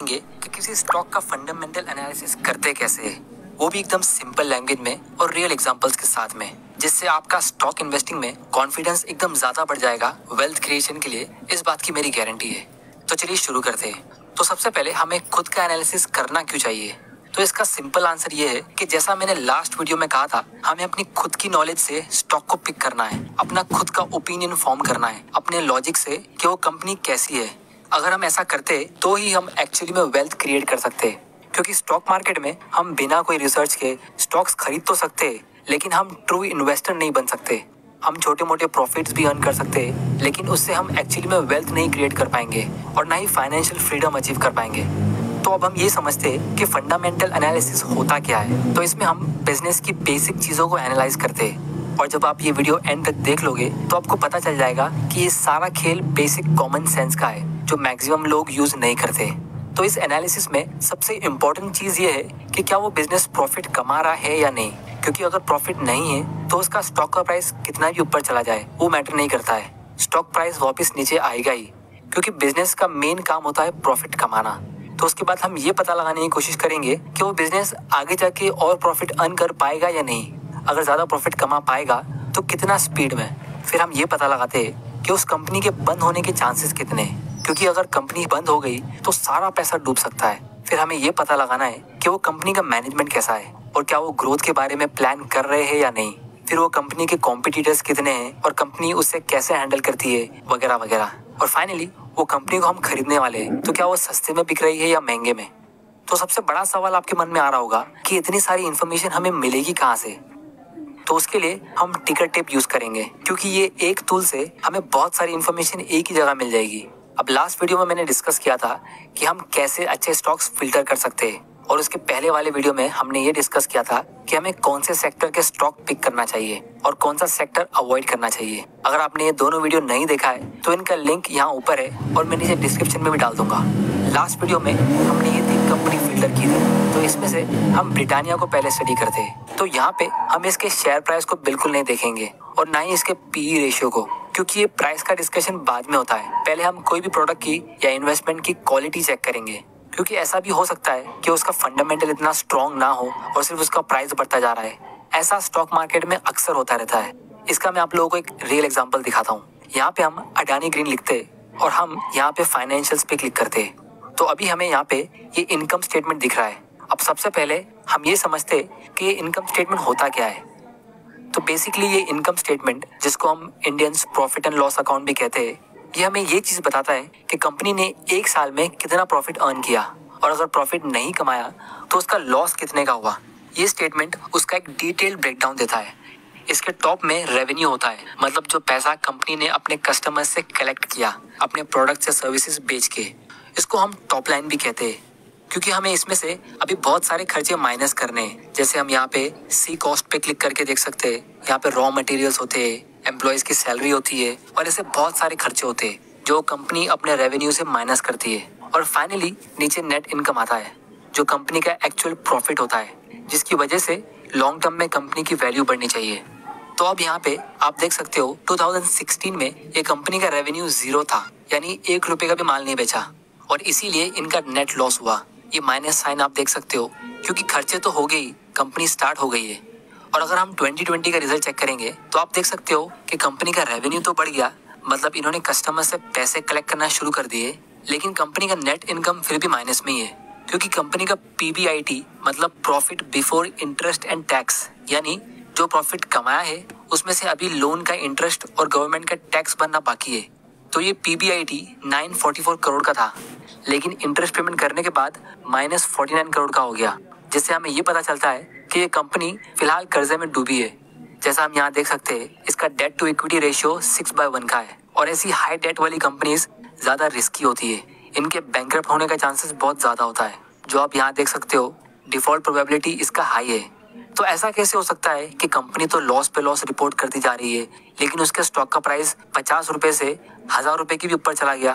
कि किसी स्टॉक का फंडामेंटल एनालिसिस करते कैसे है, वो भी एकदम सिंपल लैंग्वेज में और रियल एग्जांपल्स के साथ में, जिससे आपका स्टॉक इन्वेस्टिंग में कॉन्फिडेंस एकदम ज्यादा बढ़ जाएगा वेल्थ क्रिएशन के लिए। इस बात की मेरी गारंटी है। तो चलिए शुरू करते हैं। तो सबसे पहले हमें खुद का एनालिसिस करना क्यों चाहिए? तो इसका सिंपल आंसर ये है कि जैसा मैंने लास्ट वीडियो में कहा था, हमें अपनी खुद की नॉलेज से स्टॉक को पिक करना है, अपना खुद का ओपिनियन फॉर्म करना है अपने लॉजिक से कि वो कंपनी कैसी है। अगर हम ऐसा करते तो ही हम एक्चुअली में वेल्थ क्रिएट कर सकते हैं। क्योंकि स्टॉक मार्केट में हम बिना कोई रिसर्च के स्टॉक्स खरीद तो सकते हैं, लेकिन हम ट्रू इन्वेस्टर नहीं बन सकते। हम छोटे मोटे प्रॉफिट्स भी अर्न कर सकते हैं, लेकिन उससे हम एक्चुअली में वेल्थ नहीं क्रिएट कर पाएंगे और ना ही फाइनेंशियल फ्रीडम अचीव कर पाएंगे। तो अब हम ये समझते हैं कि फंडामेंटल एनालिसिस होता क्या है। तो इसमें हम बिजनेस की बेसिक चीजों को एनालाइज करते हैं, और जब आप ये वीडियो एंड तक देख लोगे तो आपको पता चल जाएगा कि ये सारा खेल बेसिक कॉमन सेंस का है, जो मैक्सिमम लोग यूज नहीं करते। तो इस एनालिसिस में सबसे इम्पोर्टेंट चीज ये है कि क्या वो बिजनेस प्रॉफिट कमा रहा है या नहीं। क्योंकि अगर प्रॉफिट नहीं है तो उसका स्टॉक का प्राइस कितना भी ऊपर चला जाए वो मैटर नहीं करता है, स्टॉक प्राइस वापस नीचे आएगा ही। क्योंकि बिजनेस का मेन काम होता है प्रॉफिट कमाना। तो उसके बाद हम ये पता लगाने की कोशिश करेंगे कि वो बिजनेस आगे जाके और प्रॉफिट अर्न कर पाएगा या नहीं। अगर ज्यादा प्रॉफिट कमा पाएगा तो कितना स्पीड में। फिर हम ये पता लगाते हैं कि उस कंपनी के बंद होने के चांसेस कितने हैं, क्योंकि अगर कंपनी बंद हो गई तो सारा पैसा डूब सकता है। फिर हमें ये पता लगाना है कि वो कंपनी का मैनेजमेंट कैसा है और क्या वो ग्रोथ के बारे में प्लान कर रहे हैं या नहीं। फिर वो कंपनी के कॉम्पिटिटर्स कितने हैं और कंपनी उससे कैसे हैंडल करती है, वगैरह वगैरह। और फाइनली वो कंपनी को हम खरीदने वाले हैं तो क्या वो सस्ते में बिक रही है या महंगे में। तो सबसे बड़ा सवाल आपके मन में आ रहा होगा कि इतनी सारी इन्फॉर्मेशन हमें मिलेगी कहाँ से। तो उसके लिए हम टिकर टेप यूज करेंगे, क्योंकि ये एक टूल से हमें बहुत सारी इन्फॉर्मेशन एक ही जगह मिल जाएगी। अब लास्ट वीडियो में मैंने डिस्कस किया था कि हम कैसे अच्छे स्टॉक्स फिल्टर कर सकते हैं, और उसके पहले वाले वीडियो में हमने ये डिस्कस किया था कि हमें कौन से सेक्टर के स्टॉक पिक करना चाहिए और कौन सा सेक्टर अवॉइड करना चाहिए। अगर आपने ये दोनों वीडियो नहीं देखा है तो इनका लिंक यहाँ ऊपर है और मैं नीचे डिस्क्रिप्शन में भी डाल दूंगा। लास्ट वीडियो में हमने ये 3 कंपनी फिल्टर की थी, तो इसमें से हम ब्रिटानिया को पहले स्टडी करते हैं। तो यहाँ पे हम इसके शेयर प्राइस को बिल्कुल नहीं देखेंगे और ना ही इसके पीई रेशियो को, क्योंकि ये प्राइस का डिस्कशन बाद में होता है। पहले हम कोई भी प्रोडक्ट की या इन्वेस्टमेंट की क्वालिटी चेक करेंगे, क्योंकि ऐसा भी हो सकता है कि उसका फंडामेंटल इतना स्ट्रॉन्ग ना हो और सिर्फ उसका प्राइस बढ़ता जा रहा है। ऐसा स्टॉक मार्केट में अक्सर होता रहता है। इसका मैं आप लोगों को एक रियल एग्जांपल दिखाता हूँ। यहाँ पे हम अडानी ग्रीन लिखते हैं और हम यहाँ पे फाइनेंशियल्स पे क्लिक करते हैं। तो अभी हमें यहाँ पे ये इनकम स्टेटमेंट दिख रहा है। अब सबसे पहले हम ये समझते हैं कि ये इनकम स्टेटमेंट होता क्या है। तो बेसिकली ये इनकम स्टेटमेंट, जिसको हम Indians profit and loss account भी कहते हैं, ये हमें ये चीज बताता है कि कंपनी ने एक साल में कितना प्रॉफिट अर्न किया, और अगर प्रॉफिट नहीं कमाया तो उसका लॉस कितने का हुआ। ये स्टेटमेंट उसका एक डिटेल ब्रेकडाउन देता है। इसके टॉप में रेवेन्यू होता है, मतलब जो पैसा कंपनी ने अपने कस्टमर से कलेक्ट किया अपने प्रोडक्ट या सर्विसेज बेच के। इसको हम टॉप लाइन भी कहते हैं, क्योंकि हमें इसमें से अभी बहुत सारे खर्चे माइनस करने हैं। जैसे हम यहाँ पे सी कॉस्ट पे क्लिक करके देख सकते हैं, यहाँ पे रॉ मटेरियल्स होते हैं, एम्प्लॉयज की सैलरी होती है, और ऐसे बहुत सारे खर्चे होते हैं जो कंपनी अपने रेवेन्यू से माइनस करती है। और फाइनली नीचे नेट इनकम आता है, जो कंपनी का एक्चुअल प्रॉफिट होता है, जिसकी वजह से लॉन्ग टर्म में कंपनी की वैल्यू बढ़नी चाहिए। तो अब यहाँ पे आप देख सकते हो 2016 में ये कंपनी का रेवेन्यू 0 था, यानी 1 रुपए का भी माल नहीं बेचा, और इसीलिए इनका नेट लॉस हुआ। ये माइनस साइन आप देख सकते हो, क्योंकि खर्चे तो हो गई, कंपनी स्टार्ट हो गई है। और अगर हम 2020 का रिजल्ट चेक करेंगे तो आप देख सकते हो कि कंपनी का रेवेन्यू तो बढ़ गया, मतलब इन्होंने कस्टमर से पैसे कलेक्ट करना शुरू कर दिए, लेकिन कंपनी का नेट इनकम फिर भी माइनस में ही है। क्योंकि कंपनी का पीबीआईटी मतलब profit before interest and tax, यानी जो प्रॉफिट कमाया है उसमें से अभी लोन का इंटरेस्ट और गवर्नमेंट का टैक्स भरना बाकी है। तो ये पीबीआईटी 944 करोड़ का था, लेकिन इंटरेस्ट पेमेंट करने के बाद -49 करोड़ का हो गया, जिससे हमें ये पता चलता है कि ये कंपनी फिलहाल कर्जे में डूबी है। जैसा हम यहाँ देख सकते हैं, इसका डेट टू इक्विटी रेशियो 6/1 का है, और ऐसी हाई डेट वाली कंपनीज ज्यादा रिस्की होती है। इनके बैंकरप्ट होने का चांसेस बहुत ज्यादा होता है, जो आप यहाँ देख सकते हो। डिफॉल्ट प्रोबेबिलिटी इसका हाई है। तो ऐसा कैसे हो सकता है कि कंपनी तो लॉस पे लॉस रिपोर्ट करती जा रही है, लेकिन उसके स्टॉक का प्राइस 50 रुपए से 1000 रुपए की भी ऊपर चला गया।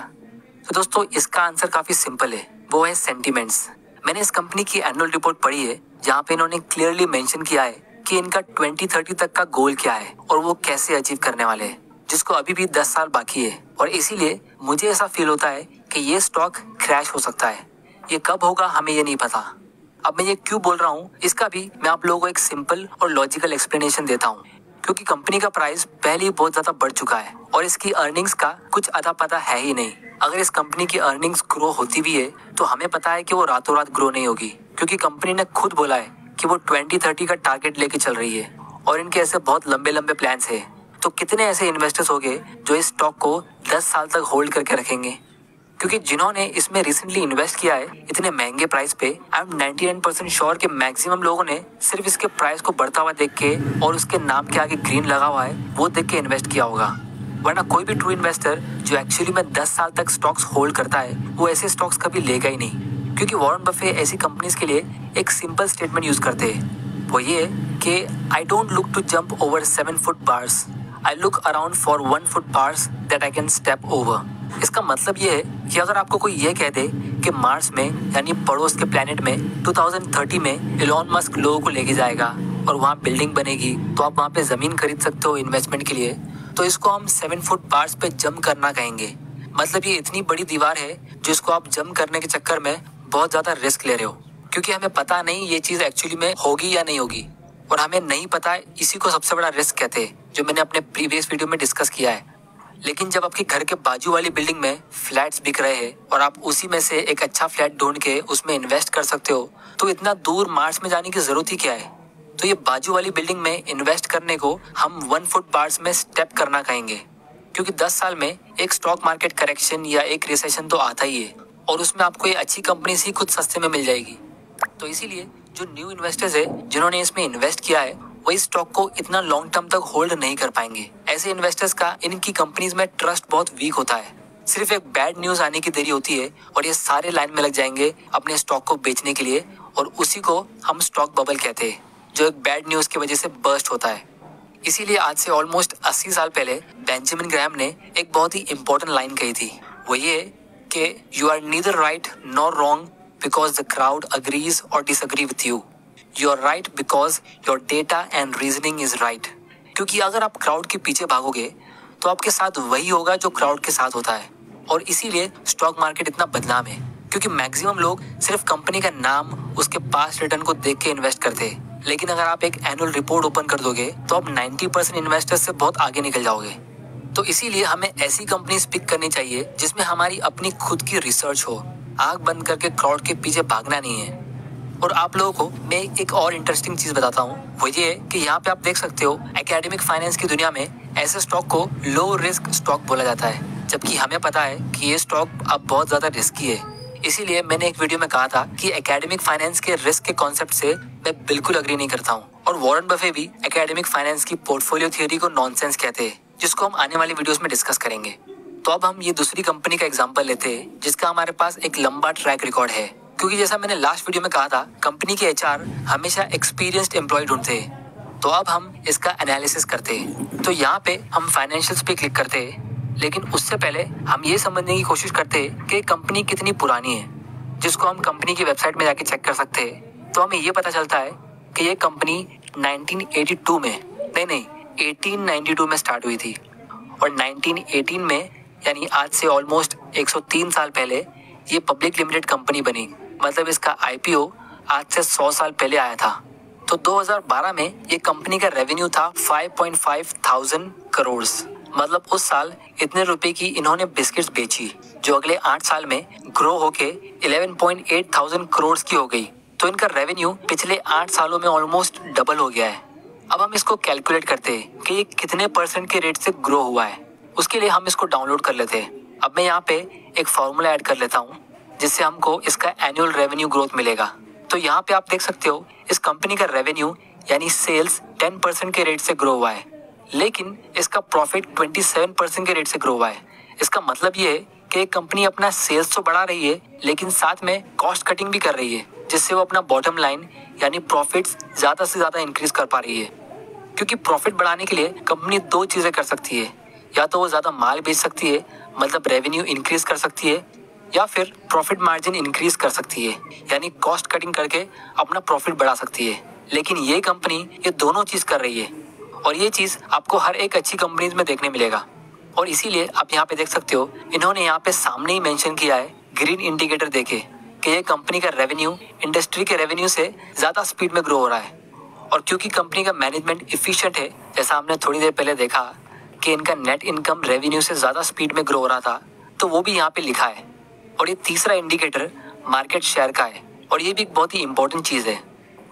तो दोस्तों इसका आंसर काफी सिंपल है, वो है सेंटीमेंट्स। मैंने इस कंपनी की एनुअल रिपोर्ट पढ़ी है, जहाँ पे इन्होंने क्लियरली मेंशन किया है कि इनका 2030 तक का गोल क्या है और वो कैसे अचीव करने वाले हैं, जिसको अभी भी 10 साल बाकी है। और इसीलिए मुझे ऐसा फील होता है कि ये स्टॉक क्रैश हो सकता है, ये कब होगा हमें ये नहीं पता। अब मैं ये क्यों बोल रहा हूँ इसका भी मैं आप लोगों को एक सिंपल और लॉजिकल एक्सप्लेनेशन देता हूँ। क्योंकि कंपनी का प्राइस पहले ही बहुत ज्यादा बढ़ चुका है और इसकी अर्निंग्स का कुछ अता पता है ही नहीं। अगर इस कंपनी की अर्निंग्स ग्रो होती भी है तो हमें पता है कि वो रातों रात ग्रो नहीं होगी, क्योंकि कंपनी ने खुद बोला है कि वो 2030 का टारगेट लेके चल रही है और इनके ऐसे बहुत लंबे लंबे प्लान्स है। तो कितने ऐसे इन्वेस्टर्स होंगे जो इस स्टॉक को 10 साल तक होल्ड करके रखेंगे? क्योंकि जिन्होंने इसमें रिसेंटली इन्वेस्ट किया है इतने महंगे प्राइस पे, आई एम 99% श्योर कि मैक्सिमम लोगों ने सिर्फ इसके प्राइस को बढ़ता हुआ देख के और उसके नाम के आगे ग्रीन लगा हुआ है वो देख के इन्वेस्ट किया होगा। वरना कोई भी ट्रू इन्वेस्टर जो एक्चुअली में 10 साल तक स्टॉक्स होल्ड करता है वो ऐसे स्टॉक्स कभी लेगा ही नहीं। क्योंकि वॉरेन बफे ऐसी कंपनीज के लिए एक सिंपल स्टेटमेंट यूज करते हैं, वो ये कि I don't look to jump over 7 foot bars, I look around for 1 foot bars that I can step over. इसका मतलब ये है कि अगर आपको कोई ये कह दे कि मार्स में यानी पड़ोस के प्लेनेट में 2030 में इलॉन मस्क लोगों को लेके जाएगा और वहाँ बिल्डिंग बनेगी तो आप वहाँ पे जमीन खरीद सकते हो इन्वेस्टमेंट के लिए, तो इसको हम 7 फुट बार्स पे जंप करना कहेंगे। मतलब ये इतनी बड़ी दीवार है जिसको आप जंप करने के चक्कर में बहुत ज्यादा रिस्क ले रहे हो, क्योंकि हमें पता नहीं ये चीज एक्चुअली में होगी या नहीं होगी और हमें नहीं पता है, इसी को सबसे बड़ा रिस्क कहते हैं, जो मैंने अपने प्रीवियस वीडियो में डिस्कस किया है। लेकिन जब आपके घर के बाजू वाली बिल्डिंग में फ्लैट्स बिक रहे हैं और आप उसी में से एक अच्छा फ्लैट ढूंढ के उसमें इन्वेस्ट कर सकते हो, तो इतना दूर मार्स में जाने की जरूरत ही क्या है? तो ये बाजू वाली बिल्डिंग में इन्वेस्ट करने को हम 1 फुट बार्स में स्टेप करना कहेंगे। क्योंकि 10 साल में एक स्टॉक मार्केट करेक्शन या एक रिसेशन तो आता ही है और उसमें आपको ये अच्छी कंपनी ही खुद सस्ते में मिल जाएगी। तो इसीलिए जो न्यू इन्वेस्टर्स है जिन्होंने इसमें इन्वेस्ट किया है वो इस स्टॉक को इतना लॉन्ग टर्म तक होल्ड नहीं कर पाएंगे। ऐसे इन्वेस्टर्स का इनकी कंपनीज में ट्रस्ट बहुत वीक होता है। सिर्फ एक बैड न्यूज आने की देरी होती है और ये सारे लाइन में लग जाएंगे अपने स्टॉक को बेचने के लिए, और उसी को हम स्टॉक बबल कहते हैं, जो एक बैड न्यूज की वजह से बर्स्ट होता है। इसीलिए आज से ऑलमोस्ट 80 साल पहले बेंजामिन ग्रैहम ने एक बहुत ही इंपॉर्टेंट लाइन कही थी, वो ये कि you are neither right nor wrong because the crowd agrees और disagree with you, you are right because your data and reasoning is right. क्योंकि अगर आप क्राउड के पीछे भागोगे तो आपके साथ वही होगा जो क्राउड के साथ होता है, और इसीलिए स्टॉक मार्केट इतना बदनाम है। क्योंकि मैक्सिमम लोग सिर्फ कंपनी का नाम, उसके पास्ट रिटर्न को देख के इन्वेस्ट करते हैं, लेकिन अगर आप एक एनुअल रिपोर्ट ओपन कर दोगे तो आप 90% इन्वेस्टर्स से बहुत आगे निकल जाओगे। तो इसीलिए हमें ऐसी कंपनीज पिक करनी चाहिए जिसमें हमारी अपनी खुद की रिसर्च हो, आंख बंद करके क्राउड के पीछे भागना नहीं है। और आप लोगों को मैं एक और इंटरेस्टिंग चीज बताता हूँ, वो ये कि यहाँ पे आप देख सकते हो एकेडमिक फाइनेंस की दुनिया में ऐसे स्टॉक को लो रिस्क स्टॉक बोला जाता है, जबकि हमें पता है कि ये स्टॉक अब बहुत ज्यादा रिस्की है। इसीलिए मैंने एक वीडियो में कहा था कि एकेडमिक फाइनेंस के रिस्क के कॉन्सेप्ट से मैं बिल्कुल अग्री नहीं करता हूँ, और वॉरेन बफे भी एकेडमिक फाइनेंस की पोर्टफोलियो थियरी को नॉनसेंस कहते हैं, जिसको हम आने वाली वीडियोस में डिस्कस करेंगे। तो अब हम ये दूसरी कंपनी का एग्जांपल लेते हैं जिसका हमारे पास एक लंबा ट्रैक रिकॉर्ड है। क्योंकि जैसा मैंने लास्ट वीडियो में कहा था, कंपनी के एचआर हमेशा एक्सपीरियंस्ड एम्प्लॉय ढूंढते हैं। तो अब हम इसका एनालिसिस करते हैं। तो यहाँ पे हम फाइनेंशियल्स पे क्लिक करते हैं, लेकिन उससे पहले हम ये समझने की कोशिश करते हैं कि कंपनी कितनी पुरानी है, जिसको हम कंपनी की वेबसाइट में जाके चेक कर सकते हैं। तो हमें ये पता चलता है कि ये कंपनी 1982 में नहीं 1892 में स्टार्ट हुई थी, और 1918 में यानी आज से ऑलमोस्ट 103 साल पहले ये पब्लिक लिमिटेड कंपनी बनी। मतलब इसका आईपीओ आज से 100 साल पहले आया था। तो 2012 में ये कंपनी का रेवेन्यू था 5.5 थाउजेंड करोड़। मतलब उस साल इतने रुपए की इन्होंने बिस्किट्स बेची, जो अगले 8 साल में ग्रो होके 11.8 थाउजेंड करोड़ की हो गई। तो इनका रेवेन्यू पिछले 8 सालों में ऑलमोस्ट डबल हो गया है। अब हम इसको कैलकुलेट करते हैं कि ये कितने % के रेट से ग्रो हुआ है। उसके लिए हम इसको डाउनलोड कर लेते हैं। अब मैं यहाँ पे एक फॉर्मूला ऐड कर लेता हूँ जिससे हमको इसका एनुअल रेवेन्यू ग्रोथ मिलेगा। तो यहाँ पे आप देख सकते हो इस कंपनी का रेवेन्यू यानी सेल्स 10% के रेट से ग्रो हुआ है, लेकिन इसका प्रॉफिट 27% के रेट से ग्रो हुआ है। इसका मतलब ये है कि एक कंपनी अपना सेल्स तो बढ़ा रही है, लेकिन साथ में कॉस्ट कटिंग भी कर रही है, जिससे वो अपना बॉटम लाइन यानी प्रॉफिट्स ज्यादा से ज्यादा इंक्रीज कर पा रही है। क्योंकि प्रॉफिट बढ़ाने के लिए कंपनी 2 चीजें कर सकती है, या तो वो ज्यादा माल बेच सकती है, मतलब रेवेन्यू इंक्रीज कर सकती है, या फिर प्रॉफिट मार्जिन इंक्रीज कर सकती है, यानी कॉस्ट कटिंग करके अपना प्रॉफिट बढ़ा सकती है। लेकिन ये कंपनी ये दोनों चीज कर रही है, और ये चीज आपको हर एक अच्छी कंपनीज में देखने मिलेगा। और इसीलिए आप यहाँ पे देख सकते हो इन्होंने यहाँ पे सामने ही मेंशन किया है ग्रीन इंडिकेटर देके कि ये कंपनी का रेवेन्यू इंडस्ट्री के रेवेन्यू से ज़्यादा स्पीड में ग्रो हो रहा है। और क्योंकि कंपनी का मैनेजमेंट इफिशिएंट है, जैसा हमने थोड़ी देर पहले देखा कि इनका नेट इनकम रेवेन्यू से ज़्यादा स्पीड में ग्रो हो रहा था, तो वो भी यहाँ पे लिखा है। और ये तीसरा इंडिकेटर मार्केट शेयर का है, और ये भी एक बहुत ही इंपॉर्टेंट चीज़ है।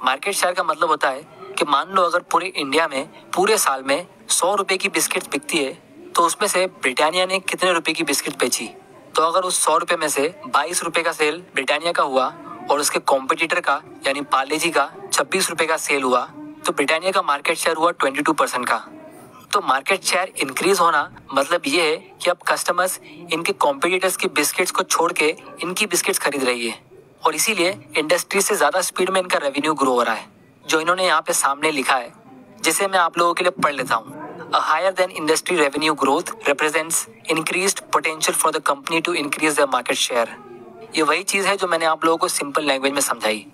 मार्केट शेयर का मतलब होता है कि मान लो अगर पूरे इंडिया में पूरे साल में 100 रुपये की बिस्किट बिकती है, तो उसमें से ब्रिटानिया ने कितने रुपए की बिस्किट बेची। तो अगर उस 100 रुपये में से 22 रुपये का सेल ब्रिटानिया का हुआ और उसके कॉम्पिटिटर का यानी पार्ले जी का 26 रुपये का सेल हुआ, तो ब्रिटानिया का मार्केट शेयर हुआ 22% का। तो मार्केट शेयर इंक्रीज होना मतलब ये है कि अब कस्टमर्स इनके कॉम्पिटिटर्स की बिस्किट्स को छोड़ के इनकी बिस्किट्स खरीद रही है, और इसीलिए इंडस्ट्री से ज़्यादा स्पीड में इनका रेवेन्यू ग्रो हो रहा है, जो इन्होंने यहाँ पे सामने लिखा है, जिसे मैं आप लोगों के लिए पढ़ लेता हूँ। A higher than industry revenue growth represents increased potential for the company to increase their market share। ये वही चीज़ है जो मैंने आप लोगों को सिंपल लैंग्वेज में समझाई।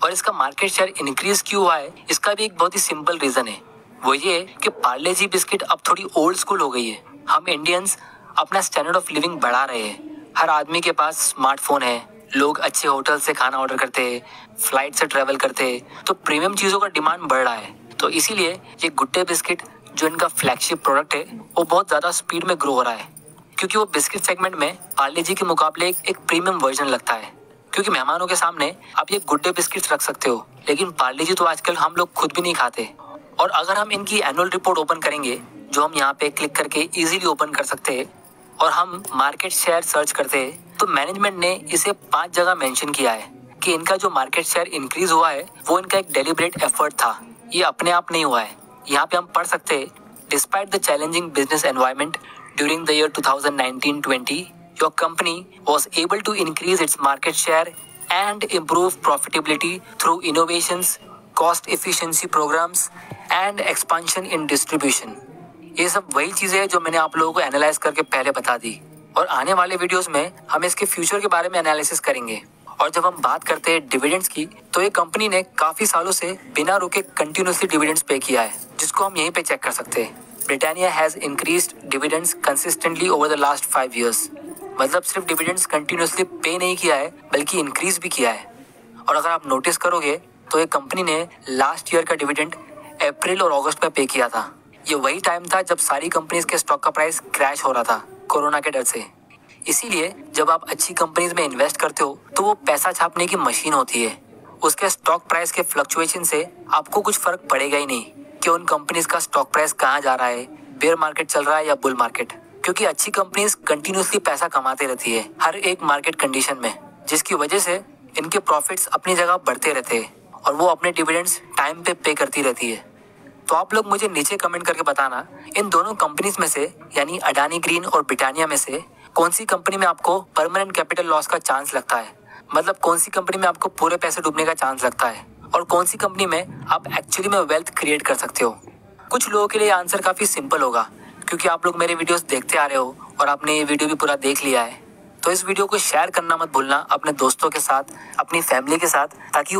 और इसका मार्केट शेयर इंक्रीज क्यों हुआ है, इसका भी एक बहुत ही सिंपल रीज़न है। वो ये कि पार्ले जी बिस्किट अब थोड़ी ओल्ड स्कूल हो गई है। हम इंडियंस अपना स्टैंडर्ड ऑफ लिविंग बढ़ा रहे हैं। हर आदमी के पास स्मार्टफोन है, लोग अच्छे होटल से खाना ऑर्डर करते हैं, फ्लाइट से ट्रैवल करते हैं, तो प्रीमियम चीज़ों का डिमांड बढ़ रहा है। तो इसीलिए ये गुड डे बिस्किट जो इनका फ्लैगशिप प्रोडक्ट है, वो बहुत ज़्यादा स्पीड में ग्रो हो रहा है, क्योंकि वो बिस्किट सेगमेंट में पार्ले जी के मुकाबले एक प्रीमियम वर्जन लगता है। क्योंकि मेहमानों के सामने आप ये गुड डे बिस्किट्स रख सकते हो, लेकिन पार्ले जी तो आजकल हम लोग खुद भी नहीं खाते। और अगर हम इनकी एनुअल रिपोर्ट ओपन करेंगे, जो हम यहाँ पे क्लिक करके इजीली ओपन कर सकते हैं, और हम मार्केट शेयर सर्च करते हैं, तो मैनेजमेंट ने इसे 5 जगह मेंशन किया है कि इनका जो मार्केट शेयर इंक्रीज हुआ है वो इनका एक डेलिब्रेट एफर्ट था, ये अपने आप नहीं हुआ है। यहाँ पे हम पढ़ सकते हैं, despite the challenging business environment during the year 2019-20, your company was able to increase its market share and improve profitability through innovations, cost efficiency programmes and expansion in distribution. ये सब वही चीज़ें हैं जो मैंने आप लोगों को एनालाइज करके पहले बता दी, और आने वाले वीडियोस में हम इसके फ्यूचर के बारे में एनालिसिस करेंगे। और जब हम बात करते हैं डिविडेंड्स की, तो ये कंपनी ने काफ़ी सालों से बिना रुके कंटिन्यूसली डिविडेंड्स पे किया है, जिसको हम यहीं पे चेक कर सकते हैं। Britannia has increased dividends consistently over the last 5 years। मतलब सिर्फ डिविडेंड्स कंटिन्यूसली पे नहीं किया है, बल्कि इंक्रीज भी किया है। और अगर आप नोटिस करोगे तो ये कंपनी ने लास्ट ईयर का डिविडेंड अप्रैल और अगस्त में पे किया था। ये वही टाइम था जब सारी कंपनीज के स्टॉक का प्राइस क्रैश हो रहा था कोरोना के डर से। इसीलिए जब आप अच्छी कंपनीज में इन्वेस्ट करते हो, तो वो पैसा छापने की मशीन होती है। उसके स्टॉक प्राइस के फ्लक्चुएशन से आपको कुछ फर्क पड़ेगा ही नहीं कि उन कंपनीज का स्टॉक प्राइस कहाँ जा रहा है, बेयर मार्केट चल रहा है या बुल मार्केट, क्योंकि अच्छी कंपनीज कंटिन्यूसली पैसा कमाते रहती है हर एक मार्केट कंडीशन में, जिसकी वजह से इनके प्रॉफिट्स अपनी जगह बढ़ते रहते हैं और वो अपने डिविडेंड्स टाइम पे करती रहती है। तो आप लोग मुझे नीचे कमेंट करके बताना, इन दोनों कंपनीज में से यानी अडानी ग्रीन और ब्रिटानिया में से कौन सी कंपनी में आपको परमानेंट कैपिटल लॉस का चांस लगता है। मतलब कौन सी कंपनी में आपको पूरे पैसे डूबने का चांस लगता है, और कौन सी कंपनी में आप एक्चुअली में वेल्थ क्रिएट कर सकते हो। कुछ लोगों के लिए आंसर काफ़ी सिंपल होगा, क्योंकि आप लोग मेरे वीडियोस देखते आ रहे हो और आपने ये वीडियो भी पूरा देख लिया है। तो इस वीडियो को शेयर करना मत भूलना अपने दोस्तों के साथ, अपनी फैमिली के साथ, ताकि